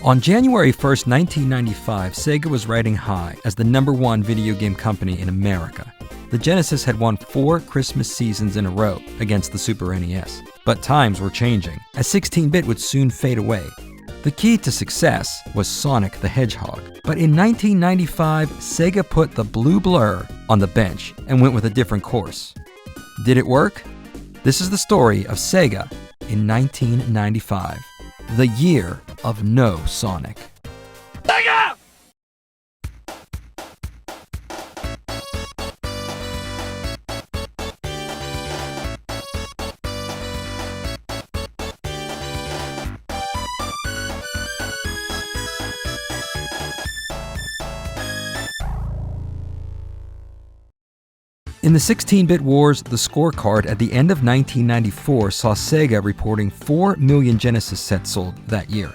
On January 1st, 1995, Sega was riding high as the #1 video game company in America. The Genesis had won 4 Christmas seasons in a row against the Super NES. But times were changing, as 16-bit would soon fade away. The key to success was Sonic the Hedgehog. But in 1995, Sega put the blue blur on the bench and went with a different course. Did it work? This is the story of Sega in 1995, the year of no Sonic. Sega! In the 16-bit wars, the scorecard at the end of 1994 saw Sega reporting 4 million Genesis sets sold that year,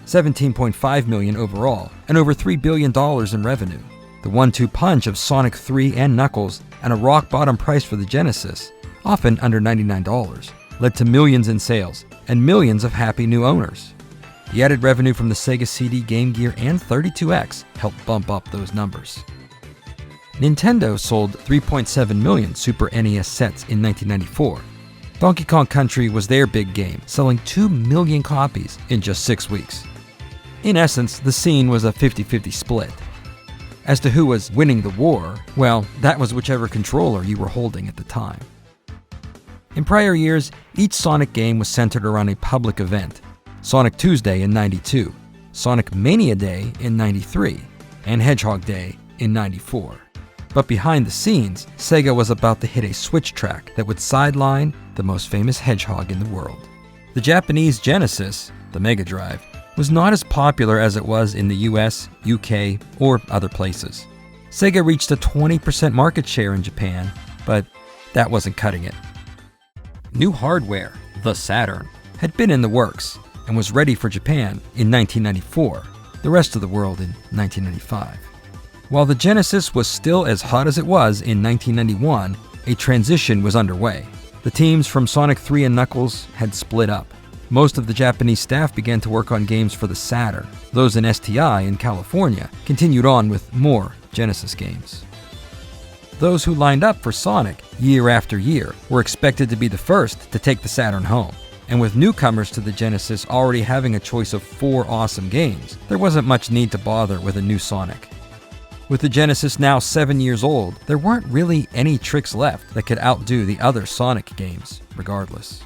17.5 million overall, and over $3 billion in revenue. The 1-2 punch of Sonic 3 and Knuckles and a rock-bottom price for the Genesis, often under $99, led to millions in sales and millions of happy new owners. The added revenue from the Sega CD, Game Gear, and 32X helped bump up those numbers. Nintendo sold 3.7 million Super NES sets in 1994. Donkey Kong Country was their big game, selling 2 million copies in just 6 weeks. In essence, the scene was a 50-50 split. As to who was winning the war, well, that was whichever controller you were holding at the time. In prior years, each Sonic game was centered around a public event. Sonic Tuesday in '92, Sonic Mania Day in '93, and Hedgehog Day in '94. But behind the scenes, Sega was about to hit a switch track that would sideline the most famous hedgehog in the world. The Japanese Genesis, the Mega Drive, was not as popular as it was in the US, UK, or other places. Sega reached a 20% market share in Japan, but that wasn't cutting it. New hardware, the Saturn, had been in the works and was ready for Japan in 1994, the rest of the world in 1995. While the Genesis was still as hot as it was in 1991, a transition was underway. The teams from Sonic 3 and Knuckles had split up. Most of the Japanese staff began to work on games for the Saturn. Those in STI in California continued on with more Genesis games. Those who lined up for Sonic year after year were expected to be the first to take the Saturn home. And with newcomers to the Genesis already having a choice of 4 awesome games, there wasn't much need to bother with a new Sonic. With the Genesis now 7 years old, there weren't really any tricks left that could outdo the other Sonic games, regardless.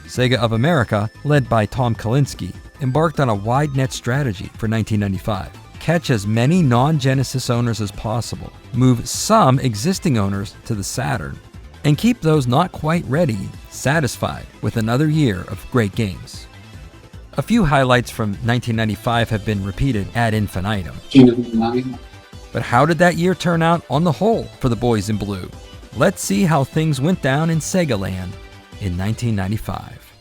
Sega of America, led by Tom Kalinske, embarked on a wide net strategy for 1995. Catch as many non-Genesis owners as possible, move some existing owners to the Saturn, and keep those not quite ready satisfied with another year of great games. A few highlights from 1995 have been repeated ad infinitum. But how did that year turn out on the whole for the boys in blue? Let's see how things went down in Sega Land in 1995.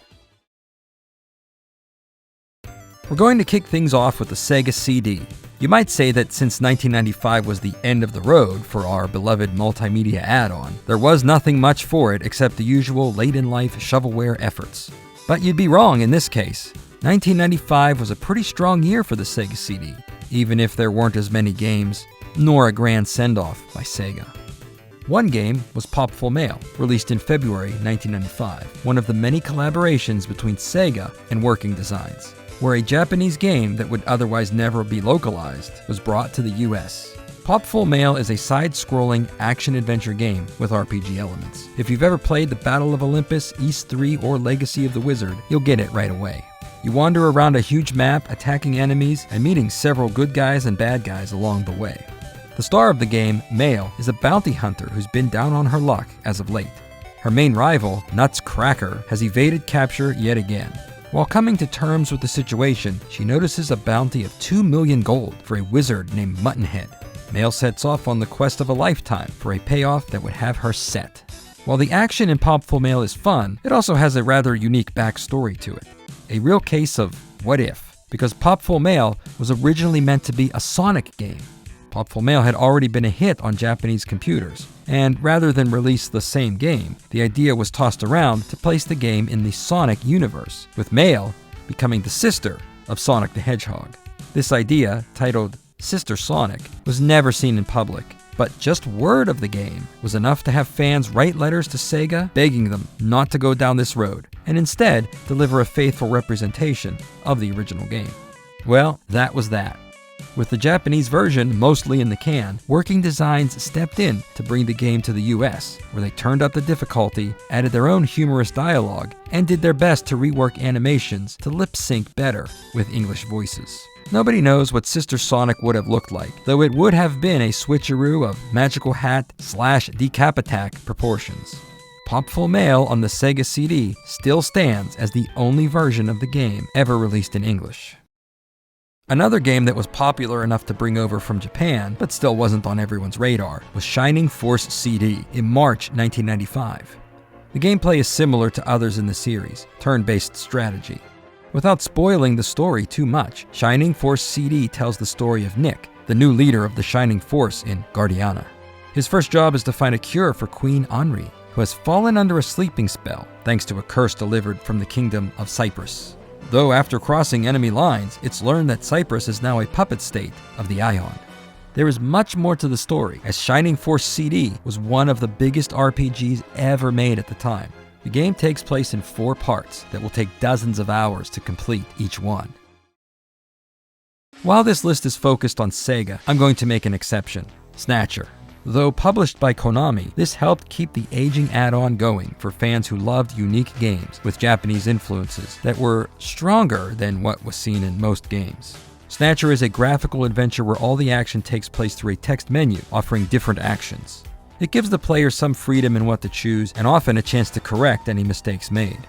We're going to kick things off with the Sega CD. You might say that since 1995 was the end of the road for our beloved multimedia add-on, there was nothing much for it except the usual late-in-life shovelware efforts. But you'd be wrong in this case. 1995 was a pretty strong year for the Sega CD, even if there weren't as many games, nor a grand send-off by Sega. One game was Popful Mail, released in February 1995, one of the many collaborations between Sega and Working Designs, where a Japanese game that would otherwise never be localized was brought to the US. Popful Mail is a side-scrolling action-adventure game with RPG elements. If you've ever played the Battle of Olympus, East 3, or Legacy of the Wizard, you'll get it right away. You wander around a huge map, attacking enemies, and meeting several good guys and bad guys along the way. The star of the game, Mail, is a bounty hunter who's been down on her luck as of late. Her main rival, Nuts Cracker, has evaded capture yet again. While coming to terms with the situation, she notices a bounty of 2 million gold for a wizard named Muttonhead. Mail sets off on the quest of a lifetime for a payoff that would have her set. While the action in Popful Mail is fun, it also has a rather unique backstory to it. A real case of what if, because Popful Mail was originally meant to be a Sonic game. Popful Mail had already been a hit on Japanese computers, and rather than release the same game, the idea was tossed around to place the game in the Sonic universe, with Mail becoming the sister of Sonic the Hedgehog. This idea, titled Sister Sonic, was never seen in public, but just word of the game was enough to have fans write letters to Sega begging them not to go down this road, and instead deliver a faithful representation of the original game. Well, that was that. With the Japanese version mostly in the can, Working Designs stepped in to bring the game to the US, where they turned up the difficulty, added their own humorous dialogue, and did their best to rework animations to lip sync better with English voices. Nobody knows what Sister Sonic would have looked like, though it would have been a switcheroo of magical hat / decap attack proportions. Pop Full Mail on the Sega CD still stands as the only version of the game ever released in English. Another game that was popular enough to bring over from Japan, but still wasn't on everyone's radar, was Shining Force CD in March 1995. The gameplay is similar to others in the series, turn-based strategy. Without spoiling the story too much, Shining Force CD tells the story of Nick, the new leader of the Shining Force in Guardiana. His first job is to find a cure for Queen Anri, who has fallen under a sleeping spell thanks to a curse delivered from the kingdom of Cyprus. Though after crossing enemy lines, it's learned that Cyprus is now a puppet state of the Ion. There is much more to the story, as Shining Force CD was one of the biggest RPGs ever made at the time. The game takes place in 4 parts that will take dozens of hours to complete each one. While this list is focused on Sega, I'm going to make an exception: Snatcher. Though published by Konami, this helped keep the aging add-on going for fans who loved unique games with Japanese influences that were stronger than what was seen in most games. Snatcher is a graphical adventure where all the action takes place through a text menu offering different actions. It gives the player some freedom in what to choose and often a chance to correct any mistakes made.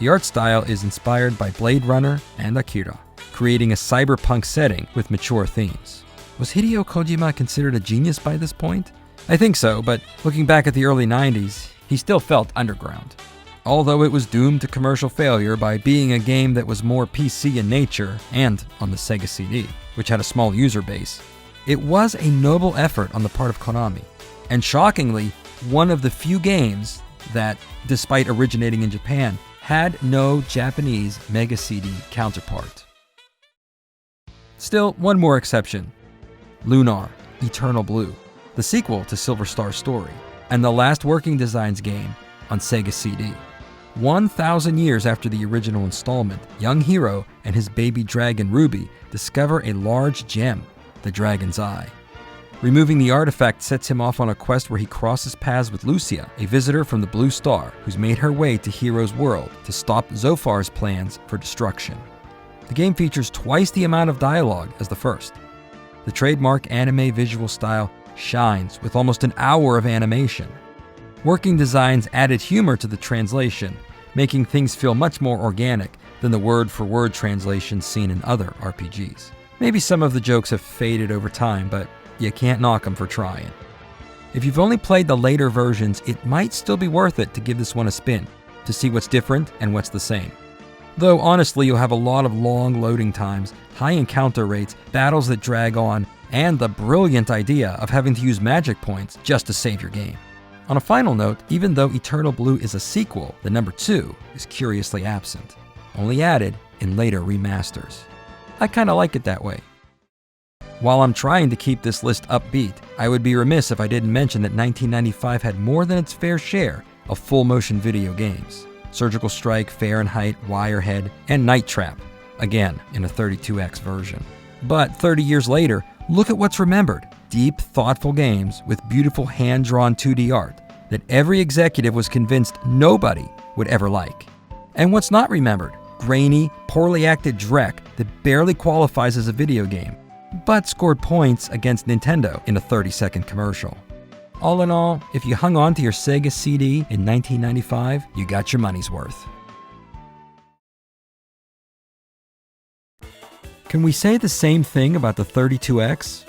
The art style is inspired by Blade Runner and Akira, creating a cyberpunk setting with mature themes. Was Hideo Kojima considered a genius by this point? I think so, but looking back at the early 90s, he still felt underground. Although it was doomed to commercial failure by being a game that was more PC in nature and on the Sega CD, which had a small user base, it was a noble effort on the part of Konami, and shockingly, one of the few games that, despite originating in Japan, had no Japanese Mega CD counterpart. Still, one more exception: Lunar, Eternal Blue, the sequel to Silver Star Story, and the last Working Designs game on Sega CD. 1,000 years after the original installment, young hero and his baby dragon Ruby discover a large gem, the Dragon's Eye. Removing the artifact sets him off on a quest where he crosses paths with Lucia, a visitor from the Blue Star who's made her way to Hero's world to stop Zophar's plans for destruction. The game features twice the amount of dialogue as the first. The trademark anime visual style shines with almost an hour of animation. Working Designs added humor to the translation, making things feel much more organic than the word-for-word translations seen in other RPGs. Maybe some of the jokes have faded over time, but you can't knock them for trying. If you've only played the later versions, it might still be worth it to give this one a spin, to see what's different and what's the same. Though honestly, you'll have a lot of long loading times, high encounter rates, battles that drag on, and the brilliant idea of having to use magic points just to save your game. On a final note, even though Eternal Blue is a sequel, the number 2 is curiously absent, only added in later remasters. I kinda like it that way. While I'm trying to keep this list upbeat, I would be remiss if I didn't mention that 1995 had more than its fair share of full-motion video games. Surgical Strike, Fahrenheit, Wirehead, and Night Trap, again in a 32X version. But 30 years later, look at what's remembered: deep, thoughtful games with beautiful hand-drawn 2D art that every executive was convinced nobody would ever like. And what's not remembered? Grainy, poorly acted dreck that barely qualifies as a video game, but scored points against Nintendo in a 30-second commercial. All in all, if you hung on to your Sega CD in 1995, you got your money's worth. Can we say the same thing about the 32X?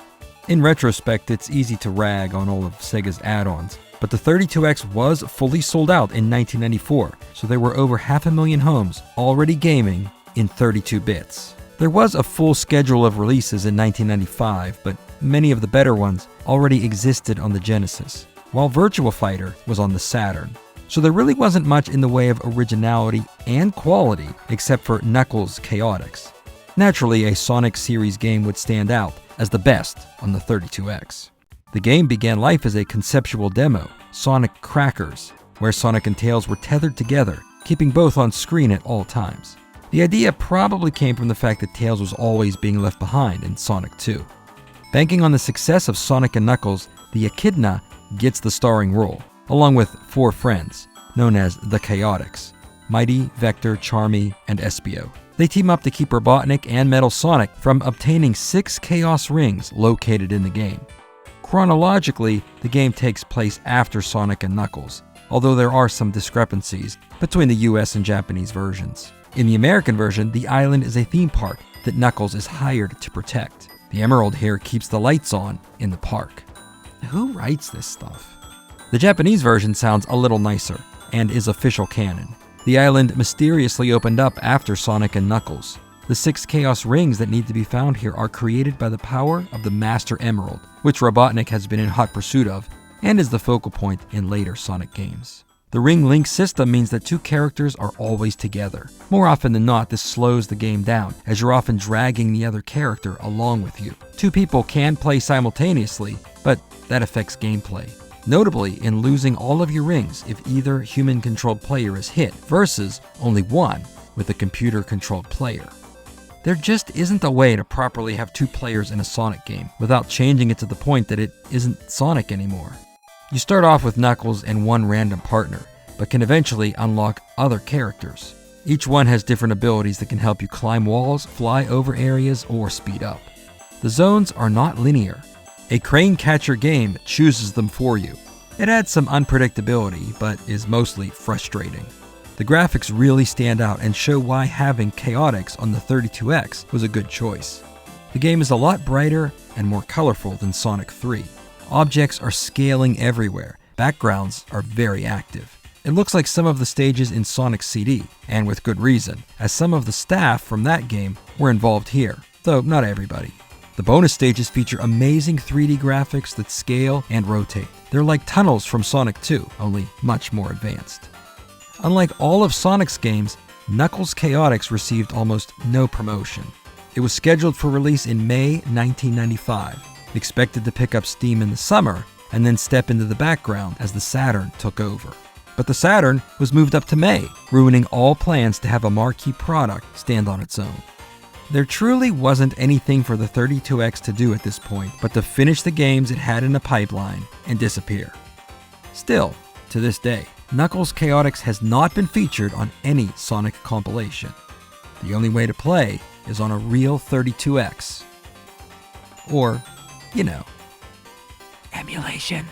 In retrospect, it's easy to rag on all of Sega's add-ons, but the 32X was fully sold out in 1994, so there were over 500,000 homes already gaming in 32 bits. There was a full schedule of releases in 1995, but many of the better ones already existed on the Genesis, while Virtua Fighter was on the Saturn. So there really wasn't much in the way of originality and quality except for Knuckles' Chaotix. Naturally, a Sonic series game would stand out as the best on the 32X. The game began life as a conceptual demo, Sonic Crackers, where Sonic and Tails were tethered together, keeping both on screen at all times. The idea probably came from the fact that Tails was always being left behind in Sonic 2. Banking on the success of Sonic and Knuckles, the Echidna gets the starring role, along with 4 friends, known as the Chaotix: Mighty, Vector, Charmy, and Espio. They team up to keep Robotnik and Metal Sonic from obtaining 6 Chaos Rings located in the game. Chronologically, the game takes place after Sonic and Knuckles, although there are some discrepancies between the US and Japanese versions. In the American version, the island is a theme park that Knuckles is hired to protect. The Emerald here keeps the lights on in the park. Who writes this stuff? The Japanese version sounds a little nicer and is official canon. The island mysteriously opened up after Sonic and Knuckles. The 6 Chaos Rings that need to be found here are created by the power of the Master Emerald, which Robotnik has been in hot pursuit of, and is the focal point in later Sonic games. The Ring Link system means that 2 characters are always together. More often than not, this slows the game down, as you're often dragging the other character along with you. 2 people can play simultaneously, but that affects gameplay. Notably, in losing all of your rings if either human-controlled player is hit, versus only one with a computer-controlled player. There just isn't a way to properly have 2 players in a Sonic game without changing it to the point that it isn't Sonic anymore. You start off with Knuckles and 1 random partner, but can eventually unlock other characters. Each one has different abilities that can help you climb walls, fly over areas, or speed up. The zones are not linear. A crane catcher game chooses them for you. It adds some unpredictability, but is mostly frustrating. The graphics really stand out and show why having Chaotix on the 32X was a good choice. The game is a lot brighter and more colorful than Sonic 3. Objects are scaling everywhere. Backgrounds are very active. It looks like some of the stages in Sonic CD, and with good reason, as some of the staff from that game were involved here, though not everybody. The bonus stages feature amazing 3D graphics that scale and rotate. They're like tunnels from Sonic 2, only much more advanced. Unlike all of Sonic's games, Knuckles Chaotix received almost no promotion. It was scheduled for release in May 1995, expected to pick up steam in the summer, and then step into the background as the Saturn took over. But the Saturn was moved up to May, ruining all plans to have a marquee product stand on its own. There truly wasn't anything for the 32X to do at this point but to finish the games it had in the pipeline and disappear. Still, to this day, Knuckles Chaotix has not been featured on any Sonic compilation. The only way to play is on a real 32X. Or, you know, emulation.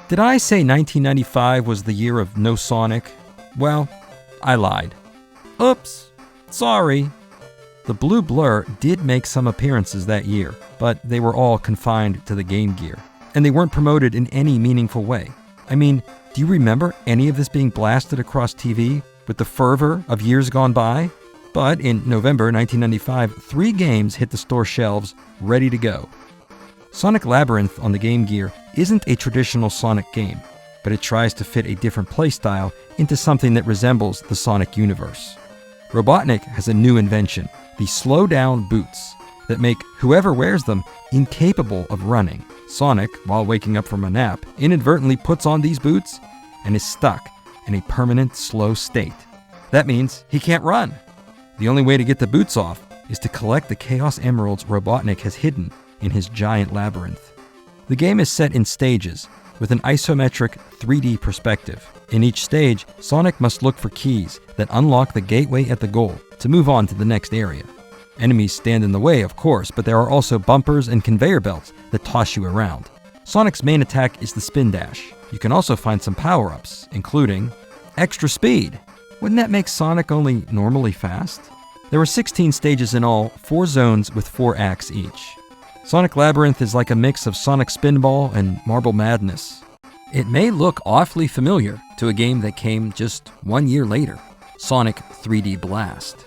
Did I say 1995 was the year of no Sonic? Well, I lied. Oops, sorry. The Blue Blur did make some appearances that year, but they were all confined to the Game Gear, and they weren't promoted in any meaningful way. I mean, do you remember any of this being blasted across TV with the fervor of years gone by? But in November 1995, 3 games hit the store shelves ready to go. Sonic Labyrinth on the Game Gear isn't a traditional Sonic game, but it tries to fit a different playstyle into something that resembles the Sonic universe. Robotnik has a new invention, the slow-down boots, that make whoever wears them incapable of running. Sonic, while waking up from a nap, inadvertently puts on these boots and is stuck in a permanent slow state. That means he can't run. The only way to get the boots off is to collect the Chaos Emeralds Robotnik has hidden in his giant labyrinth. The game is set in stages, with an isometric 3D perspective. In each stage, Sonic must look for keys that unlock the gateway at the goal to move on to the next area. Enemies stand in the way, of course, but there are also bumpers and conveyor belts that toss you around. Sonic's main attack is the spin dash. You can also find some power-ups, including extra speed. Wouldn't that make Sonic only normally fast? There were 16 stages in all, 4 zones with 4 acts each. Sonic Labyrinth is like a mix of Sonic Spinball and Marble Madness. It may look awfully familiar to a game that came just 1 year later, Sonic 3D Blast.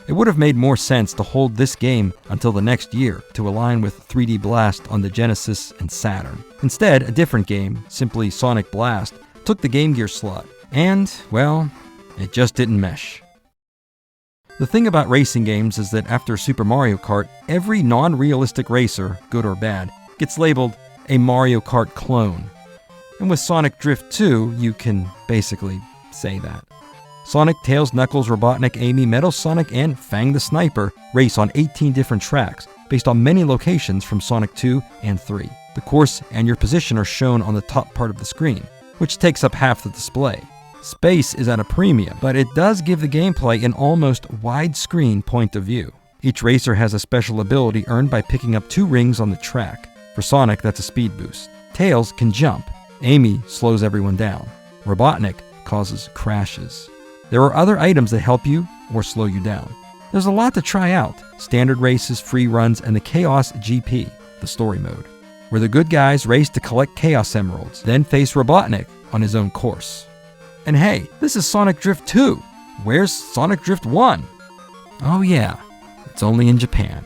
It would have made more sense to hold this game until the next year to align with 3D Blast on the Genesis and Saturn. Instead, a different game, simply Sonic Blast, took the Game Gear slot, and, well, it just didn't mesh. The thing about racing games is that after Super Mario Kart, every non-realistic racer, good or bad, gets labeled a Mario Kart clone. And with Sonic Drift 2, you can basically say that. Sonic, Tails, Knuckles, Robotnik, Amy, Metal Sonic, and Fang the Sniper race on 18 different tracks, based on many locations from Sonic 2 and 3. The course and your position are shown on the top part of the screen, which takes up half the display. Space is at a premium, but it does give the gameplay an almost widescreen point of view. Each racer has a special ability earned by picking up 2 rings on the track. For Sonic, that's a speed boost. Tails can jump. Amy slows everyone down. Robotnik causes crashes. There are other items that help you or slow you down. There's a lot to try out. Standard races, free runs, and the Chaos GP, the story mode, where the good guys race to collect Chaos Emeralds, then face Robotnik on his own course. And hey, this is Sonic Drift 2. Where's Sonic Drift 1? Oh yeah, it's only in Japan.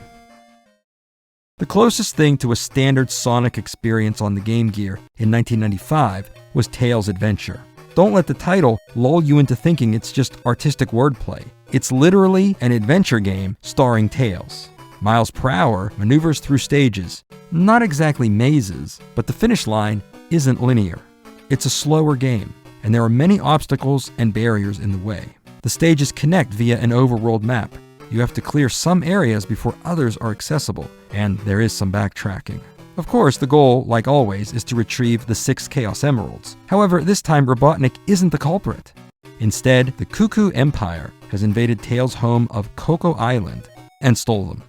The closest thing to a standard Sonic experience on the Game Gear in 1995 was Tails' Adventure. Don't let the title lull you into thinking it's just artistic wordplay. It's literally an adventure game starring Tails. Miles per hour maneuvers through stages, not exactly mazes, but the finish line isn't linear. It's a slower game, and there are many obstacles and barriers in the way. The stages connect via an overworld map. You have to clear some areas before others are accessible, and there is some backtracking. Of course, the goal, like always, is to retrieve the 6 Chaos Emeralds. However, this time Robotnik isn't the culprit. Instead, the Cuckoo Empire has invaded Tails' home of Coco Island and stole them.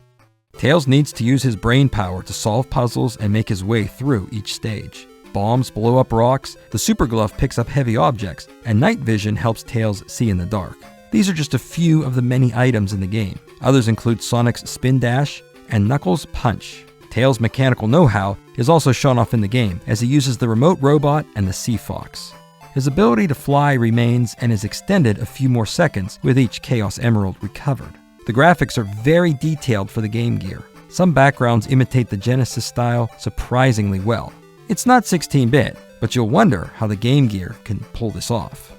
Tails needs to use his brain power to solve puzzles and make his way through each stage. Bombs blow up rocks, the Super Glove picks up heavy objects, and night vision helps Tails see in the dark. These are just a few of the many items in the game. Others include Sonic's Spin Dash and Knuckles' Punch. Tails' mechanical know-how is also shown off in the game, as he uses the remote robot and the Sea Fox. His ability to fly remains and is extended a few more seconds with each Chaos Emerald recovered. The graphics are very detailed for the Game Gear. Some backgrounds imitate the Genesis style surprisingly well. It's not 16-bit, but you'll wonder how the Game Gear can pull this off.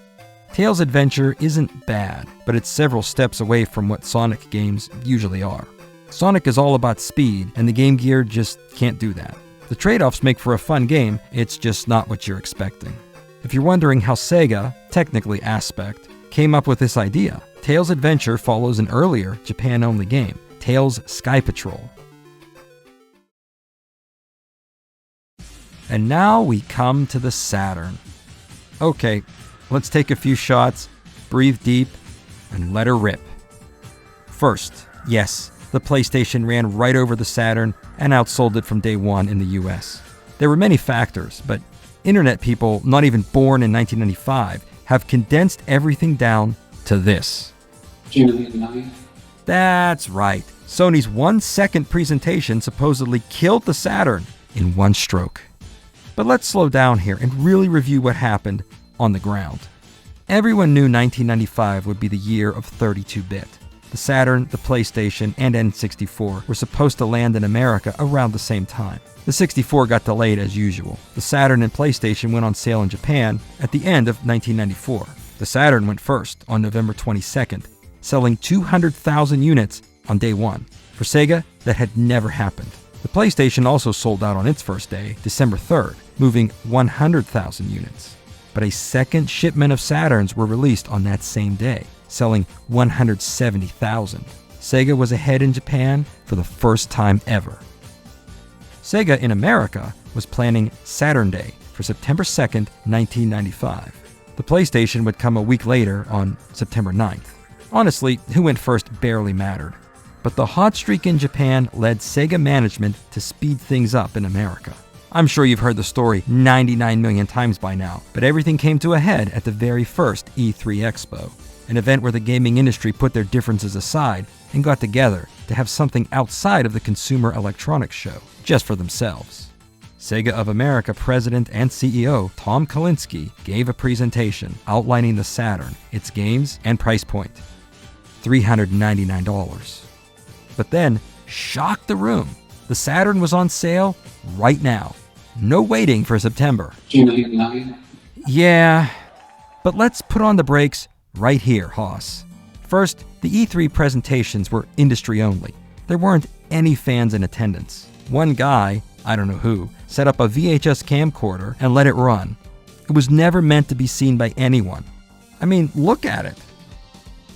Tails' Adventure isn't bad, but it's several steps away from what Sonic games usually are. Sonic is all about speed, and the Game Gear just can't do that. The trade-offs make for a fun game, it's just not what you're expecting. If you're wondering how Sega, technically Aspect, came up with this idea, Tails' Adventure follows an earlier Japan-only game, Tails Sky Patrol. And now we come to the Saturn. Okay, let's take a few shots, breathe deep, and let her rip. First, yes, the PlayStation ran right over the Saturn and outsold it from day one in the US. There were many factors, but internet people not even born in 1995 have condensed everything down to this. That's right. Sony's 1-second presentation supposedly killed the Saturn in one stroke. But let's slow down here and really review what happened on the ground. Everyone knew 1995 would be the year of 32-bit. The Saturn, the PlayStation, and N64 were supposed to land in America around the same time. The 64 got delayed as usual. The Saturn and PlayStation went on sale in Japan at the end of 1994. The Saturn went first on November 22nd, selling 200,000 units on day one. For Sega, that had never happened. The PlayStation also sold out on its first day, December 3rd, moving 100,000 units. But a second shipment of Saturns were released on that same day, selling 170,000. Sega was ahead in Japan for the first time ever. Sega in America was planning Saturnday for September 2nd, 1995. The PlayStation would come a week later on September 9th. Honestly, who went first barely mattered. But the hot streak in Japan led Sega management to speed things up in America. I'm sure you've heard the story 99 million times by now, but everything came to a head at the very first E3 Expo, an event where the gaming industry put their differences aside and got together to have something outside of the Consumer Electronics Show, just for themselves. Sega of America President and CEO Tom Kalinske gave a presentation outlining the Saturn, its games, and price point. $399. But then, shocked the room. The Saturn was on sale right now. No waiting for September. Yeah, but let's put on the brakes right here, Hoss. First, the E3 presentations were industry only. There weren't any fans in attendance. One guy, I don't know who, set up a VHS camcorder and let it run. It was never meant to be seen by anyone. I mean, look at it.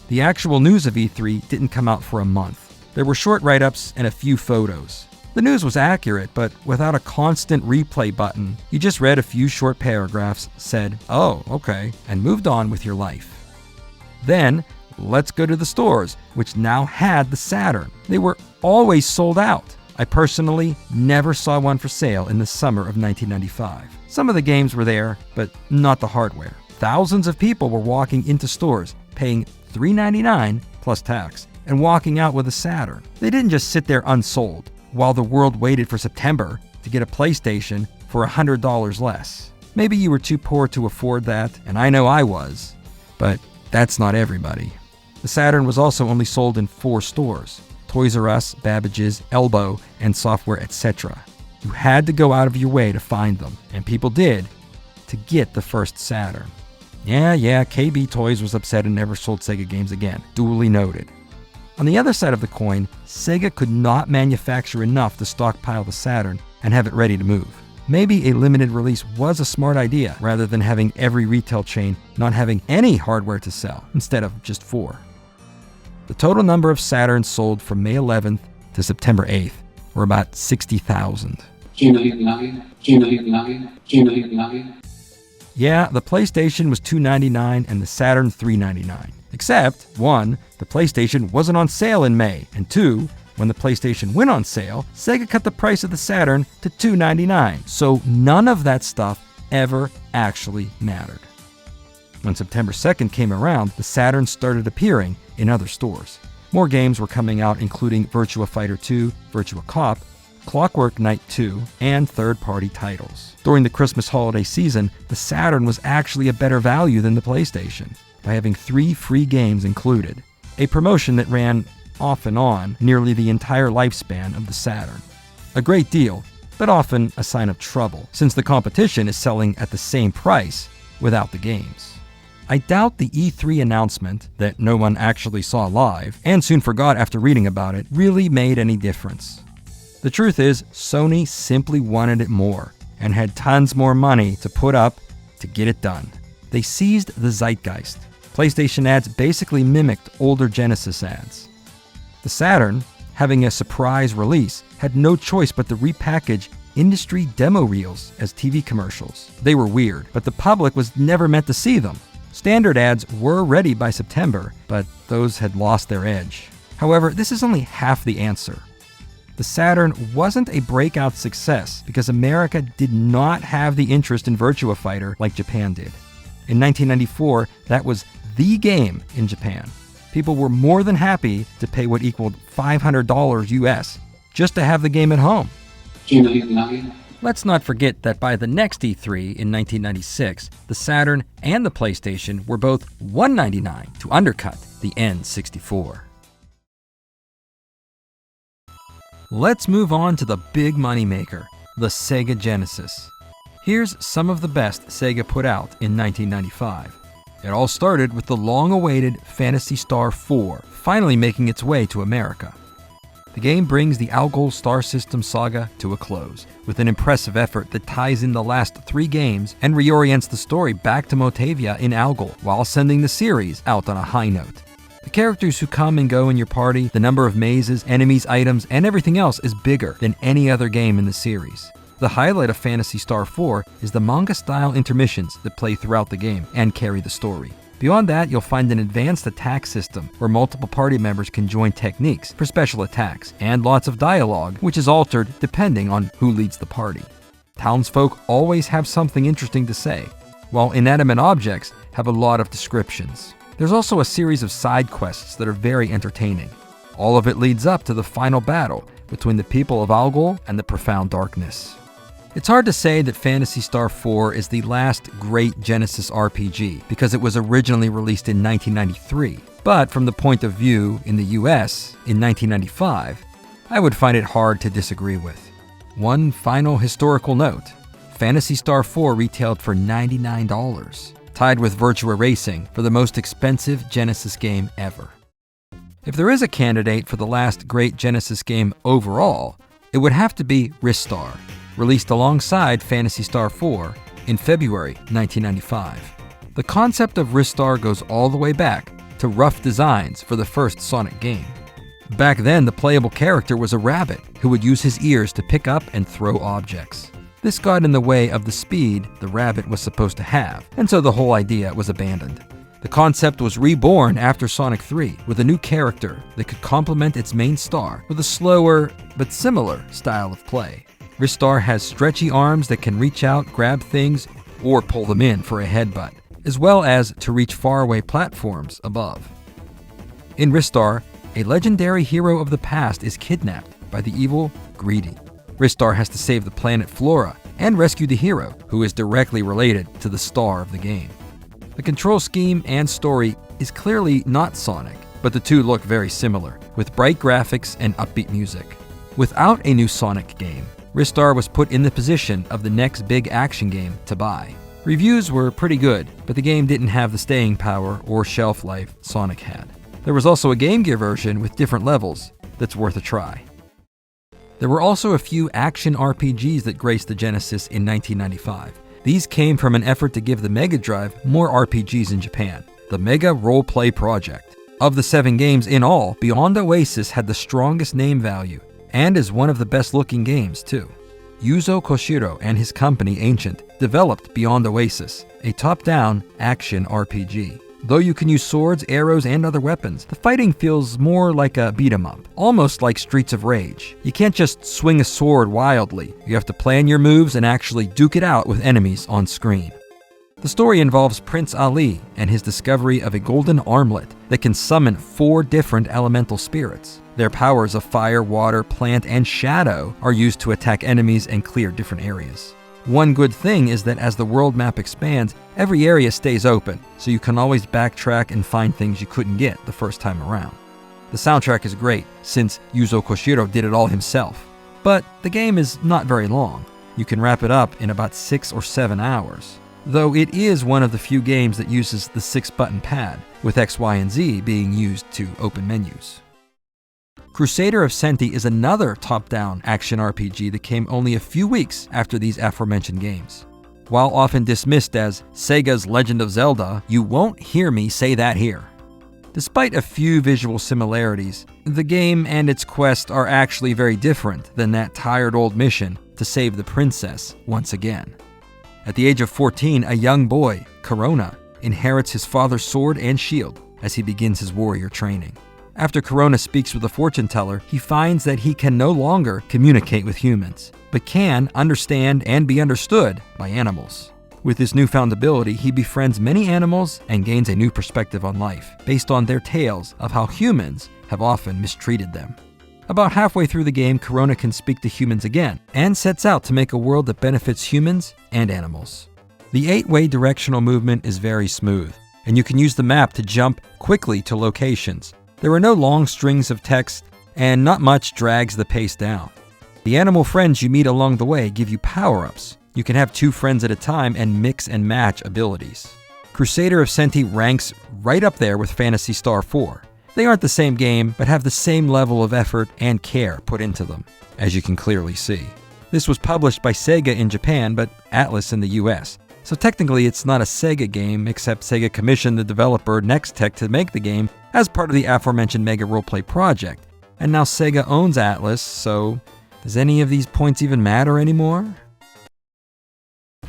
The actual news of E3 didn't come out for a month. There were short write-ups and a few photos. The news was accurate, but without a constant replay button. You just read a few short paragraphs, said, "Oh, okay," and moved on with your life. Then, let's go to the stores, which now had the Saturn. They were always sold out. I personally never saw one for sale in the summer of 1995. Some of the games were there, but not the hardware. Thousands of people were walking into stores, paying $3.99 plus tax, and walking out with a Saturn. They didn't just sit there unsold, while the world waited for September to get a PlayStation for $100 less. Maybe you were too poor to afford that, and I know I was, but that's not everybody. The Saturn was also only sold in 4 stores: Toys R Us, Babbage's, Elbow, and Software, etc. You had to go out of your way to find them, and people did, to get the first Saturn. Yeah, KB Toys was upset and never sold Sega games again, duly noted. On the other side of the coin, Sega could not manufacture enough to stockpile the Saturn and have it ready to move. Maybe a limited release was a smart idea, rather than having every retail chain not having any hardware to sell, instead of just 4. The total number of Saturns sold from May 11th to September 8th were about 60,000. Yeah, the PlayStation was $299 and the Saturn $399. Except, 1, the PlayStation wasn't on sale in May, and 2, when the PlayStation went on sale, Sega cut the price of the Saturn to $299, so none of that stuff ever actually mattered. When September 2nd came around, the Saturn started appearing in other stores. More games were coming out, including Virtua Fighter 2, Virtua Cop, Clockwork Knight 2, and third-party titles. During the Christmas holiday season, the Saturn was actually a better value than the PlayStation, by having 3 free games included, a promotion that ran off and on nearly the entire lifespan of the Saturn. A great deal, but often a sign of trouble, since the competition is selling at the same price without the games. I doubt the E3 announcement, that no one actually saw live, and soon forgot after reading about it, really made any difference. The truth is, Sony simply wanted it more, and had tons more money to put up to get it done. They seized the zeitgeist. PlayStation ads basically mimicked older Genesis ads. The Saturn, having a surprise release, had no choice but to repackage industry demo reels as TV commercials. They were weird, but the public was never meant to see them. Standard ads were ready by September, but those had lost their edge. However, this is only half the answer. The Saturn wasn't a breakout success because America did not have the interest in Virtua Fighter like Japan did. In 1994, that was the game in Japan. People were more than happy to pay what equaled $500 US just to have the game at home. Let's not forget that by the next E3 in 1996, the Saturn and the PlayStation were both $199 to undercut the N64. Let's move on to the big moneymaker, the Sega Genesis. Here's some of the best Sega put out in 1995. It all started with the long-awaited Phantasy Star 4 finally making its way to America. The game brings the Algol Star System saga to a close, with an impressive effort that ties in the last 3 games and reorients the story back to Motavia in Algol, while sending the series out on a high note. The characters who come and go in your party, the number of mazes, enemies, items, and everything else is bigger than any other game in the series. The highlight of Phantasy Star 4 is the manga-style intermissions that play throughout the game and carry the story. Beyond that, you'll find an advanced attack system where multiple party members can join techniques for special attacks, and lots of dialogue, which is altered depending on who leads the party. Townsfolk always have something interesting to say, while inanimate objects have a lot of descriptions. There's also a series of side quests that are very entertaining. All of it leads up to the final battle between the people of Algol and the Profound Darkness. It's hard to say that Phantasy Star 4 is the last great Genesis RPG because it was originally released in 1993. But from the point of view in the US in 1995, I would find it hard to disagree with. One final historical note: Phantasy Star 4 retailed for $99, tied with Virtua Racing for the most expensive Genesis game ever. If there is a candidate for the last great Genesis game overall, it would have to be Ristar, released alongside Phantasy Star 4 in February 1995. The concept of Ristar goes all the way back to rough designs for the first Sonic game. Back then, the playable character was a rabbit who would use his ears to pick up and throw objects. This got in the way of the speed the rabbit was supposed to have, and so the whole idea was abandoned. The concept was reborn after Sonic 3 with a new character that could complement its main star with a slower but similar style of play. Ristar has stretchy arms that can reach out, grab things, or pull them in for a headbutt, as well as to reach faraway platforms above. In Ristar, a legendary hero of the past is kidnapped by the evil Greedy. Ristar has to save the planet Flora and rescue the hero, who is directly related to the star of the game. The control scheme and story is clearly not Sonic, but the two look very similar, with bright graphics and upbeat music. Without a new Sonic game, Ristar was put in the position of the next big action game to buy. Reviews were pretty good, but the game didn't have the staying power or shelf life Sonic had. There was also a Game Gear version with different levels that's worth a try. There were also a few action RPGs that graced the Genesis in 1995. These came from an effort to give the Mega Drive more RPGs in Japan, the Mega Roleplay Project. Of the 7 games in all, Beyond Oasis had the strongest name value, and is one of the best looking games too. Yuzo Koshiro and his company Ancient developed Beyond Oasis, a top-down action RPG. Though you can use swords, arrows, and other weapons, the fighting feels more like a beat-em-up, almost like Streets of Rage. You can't just swing a sword wildly. You have to plan your moves and actually duke it out with enemies on screen. The story involves Prince Ali and his discovery of a golden armlet that can summon 4 different elemental spirits. Their powers of fire, water, plant, and shadow are used to attack enemies and clear different areas. One good thing is that as the world map expands, every area stays open, so you can always backtrack and find things you couldn't get the first time around. The soundtrack is great, since Yuzo Koshiro did it all himself. But the game is not very long. You can wrap it up in about 6 or 7 hours. Though it is one of the few games that uses the 6-button pad, with X, Y, and Z being used to open menus. Crusader of Senti is another top-down action RPG that came only a few weeks after these aforementioned games. While often dismissed as Sega's Legend of Zelda, you won't hear me say that here. Despite a few visual similarities, the game and its quest are actually very different than that tired old mission to save the princess once again. At the age of 14, a young boy, Corona, inherits his father's sword and shield as he begins his warrior training. After Corona speaks with a fortune teller, he finds that he can no longer communicate with humans, but can understand and be understood by animals. With this newfound ability, he befriends many animals and gains a new perspective on life, based on their tales of how humans have often mistreated them. About halfway through the game, Corona can speak to humans again, and sets out to make a world that benefits humans and animals. The 8-way directional movement is very smooth, and you can use the map to jump quickly to locations. There are no long strings of text, and not much drags the pace down. The animal friends you meet along the way give you power-ups. You can have 2 friends at a time and mix and match abilities. Crusader of Senti ranks right up there with Phantasy Star 4. They aren't the same game, but have the same level of effort and care put into them, as you can clearly see. This was published by Sega in Japan, but Atlas in the US. So technically it's not a Sega game, except Sega commissioned the developer Nextech to make the game as part of the aforementioned Mega Roleplay project. And now Sega owns Atlas, so does any of these points even matter anymore?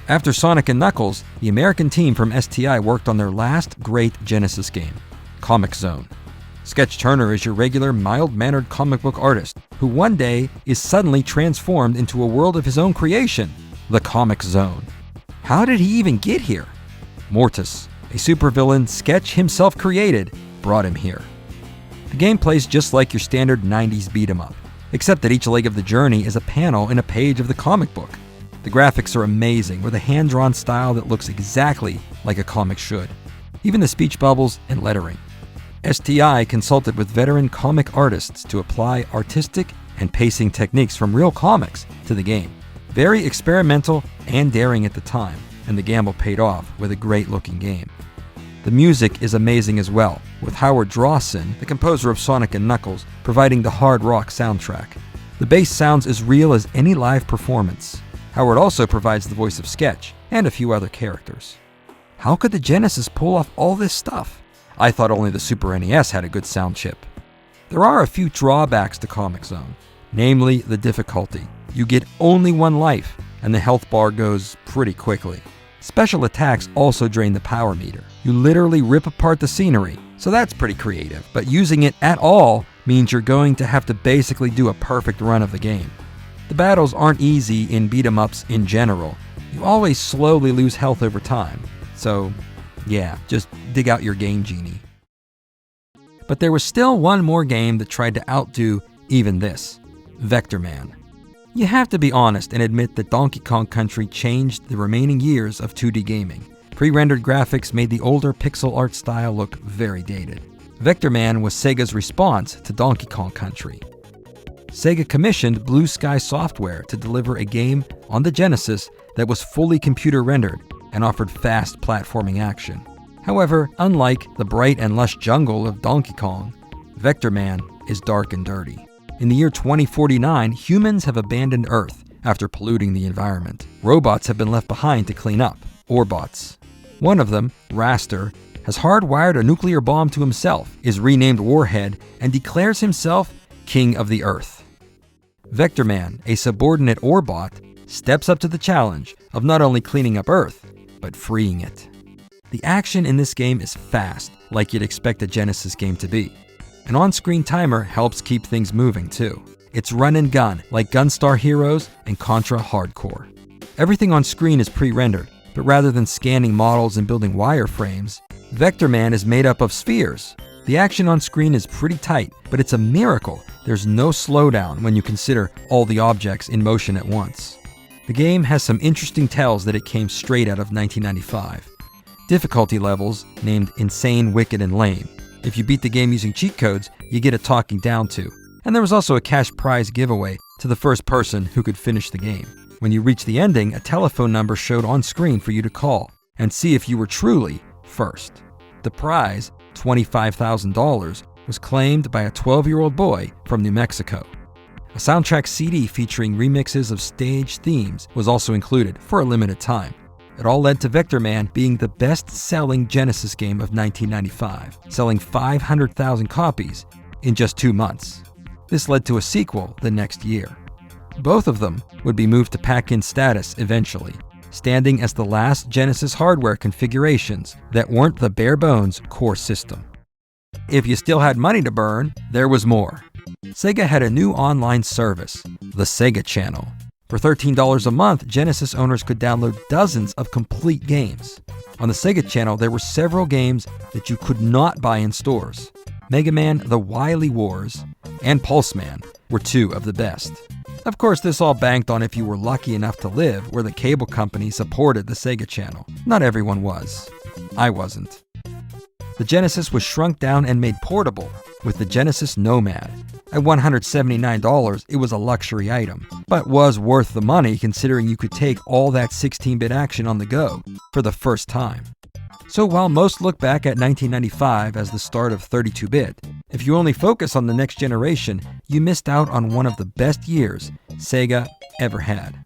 After Sonic and Knuckles, the American team from STI worked on their last great Genesis game, Comic Zone. Sketch Turner is your regular, mild-mannered comic book artist, who one day is suddenly transformed into a world of his own creation, the Comic Zone. How did he even get here? Mortis, a supervillain Sketch himself created, brought him here. The game plays just like your standard 90s beat-em-up, except that each leg of the journey is a panel in a page of the comic book. The graphics are amazing, with a hand-drawn style that looks exactly like a comic should, even the speech bubbles and lettering. STI consulted with veteran comic artists to apply artistic and pacing techniques from real comics to the game. Very experimental and daring at the time, and the gamble paid off with a great-looking game. The music is amazing as well, with Howard Drawson, the composer of Sonic & Knuckles, providing the hard rock soundtrack. The bass sounds as real as any live performance. Howard also provides the voice of Sketch and a few other characters. How could the Genesis pull off all this stuff? I thought only the Super NES had a good sound chip. There are a few drawbacks to Comix Zone, namely the difficulty. You get only one life, and the health bar goes pretty quickly. Special attacks also drain the power meter. You literally rip apart the scenery, so that's pretty creative, but using it at all means you're going to have to basically do a perfect run of the game. The battles aren't easy in beat-em-ups in general. You always slowly lose health over time, so yeah, just dig out your Game Genie. But there was still one more game that tried to outdo even this, Vector Man. You have to be honest and admit that Donkey Kong Country changed the remaining years of 2D gaming. Pre-rendered graphics made the older pixel art style look very dated. Vector Man was Sega's response to Donkey Kong Country. Sega commissioned Blue Sky Software to deliver a game on the Genesis that was fully computer rendered and offered fast platforming action. However, unlike the bright and lush jungle of Donkey Kong, Vector Man is dark and dirty. In the year 2049, humans have abandoned Earth after polluting the environment. Robots have been left behind to clean up, Orbots. One of them, Raster, has hardwired a nuclear bomb to himself, is renamed Warhead, and declares himself King of the Earth. Vector Man, a subordinate Orbot, steps up to the challenge of not only cleaning up Earth, but freeing it. The action in this game is fast, like you'd expect a Genesis game to be. An on-screen timer helps keep things moving too. It's run and gun, like Gunstar Heroes and Contra Hardcore. Everything on screen is pre-rendered, but rather than scanning models and building wireframes, Vector Man is made up of spheres. The action on screen is pretty tight, but it's a miracle there's no slowdown when you consider all the objects in motion at once. The game has some interesting tells that it came straight out of 1995. Difficulty levels named Insane, Wicked, and Lame. If you beat the game using cheat codes, you get a talking down to. And there was also a cash prize giveaway to the first person who could finish the game. When you reached the ending, a telephone number showed on screen for you to call and see if you were truly first. The prize, $25,000, was claimed by a 12-year-old boy from New Mexico. A soundtrack CD featuring remixes of stage themes was also included for a limited time. It all led to Vector Man being the best-selling Genesis game of 1995, selling 500,000 copies in just 2 months. This led to a sequel the next year. Both of them would be moved to pack-in status eventually, standing as the last Genesis hardware configurations that weren't the bare-bones core system. If you still had money to burn, there was more. Sega had a new online service, the Sega Channel. For $13 a month, Genesis owners could download dozens of complete games. On the Sega Channel, there were several games that you could not buy in stores. Mega Man, The Wily Wars, and Pulse Man were two of the best. Of course, this all banked on if you were lucky enough to live where the cable company supported the Sega Channel. Not everyone was. I wasn't. The Genesis was shrunk down and made portable with the Genesis Nomad. At $179, it was a luxury item, but was worth the money considering you could take all that 16-bit action on the go for the first time. So while most look back at 1995 as the start of 32-bit, if you only focus on the next generation, you missed out on one of the best years Sega ever had.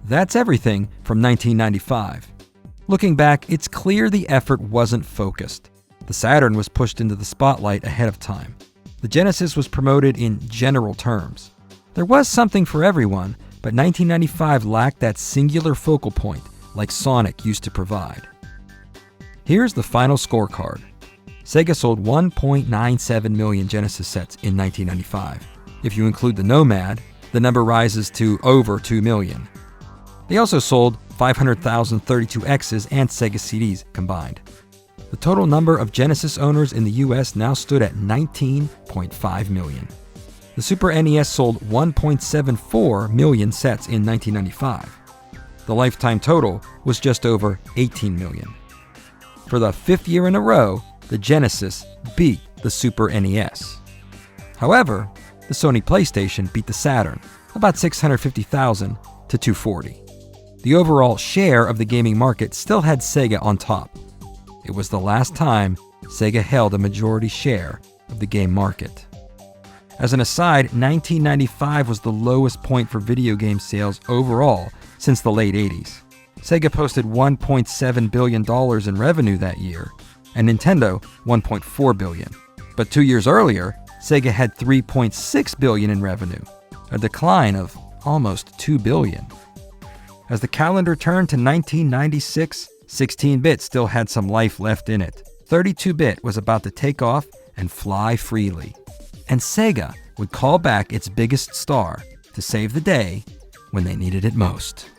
That's everything from 1995. Looking back, it's clear the effort wasn't focused. The Saturn was pushed into the spotlight ahead of time. The Genesis was promoted in general terms. There was something for everyone, but 1995 lacked that singular focal point like Sonic used to provide. Here's the final scorecard. Sega sold 1.97 million Genesis sets in 1995. If you include the Nomad, the number rises to over 2 million. They also sold 500,000 32Xs and Sega CDs combined. The total number of Genesis owners in the US now stood at 19.5 million. The Super NES sold 1.74 million sets in 1995. The lifetime total was just over 18 million. For the 5th year in a row, the Genesis beat the Super NES. However, the Sony PlayStation beat the Saturn, about 650,000 to 240. The overall share of the gaming market still had Sega on top. It was the last time Sega held a majority share of the game market. As an aside, 1995 was the lowest point for video game sales overall since the late 80s. Sega posted $1.7 billion in revenue that year, and Nintendo $1.4 billion. But 2 years earlier, Sega had $3.6 billion in revenue, a decline of almost $2 billion. As the calendar turned to 1996, 16-bit still had some life left in it. 32-bit was about to take off and fly freely. And Sega would call back its biggest star to save the day when they needed it most.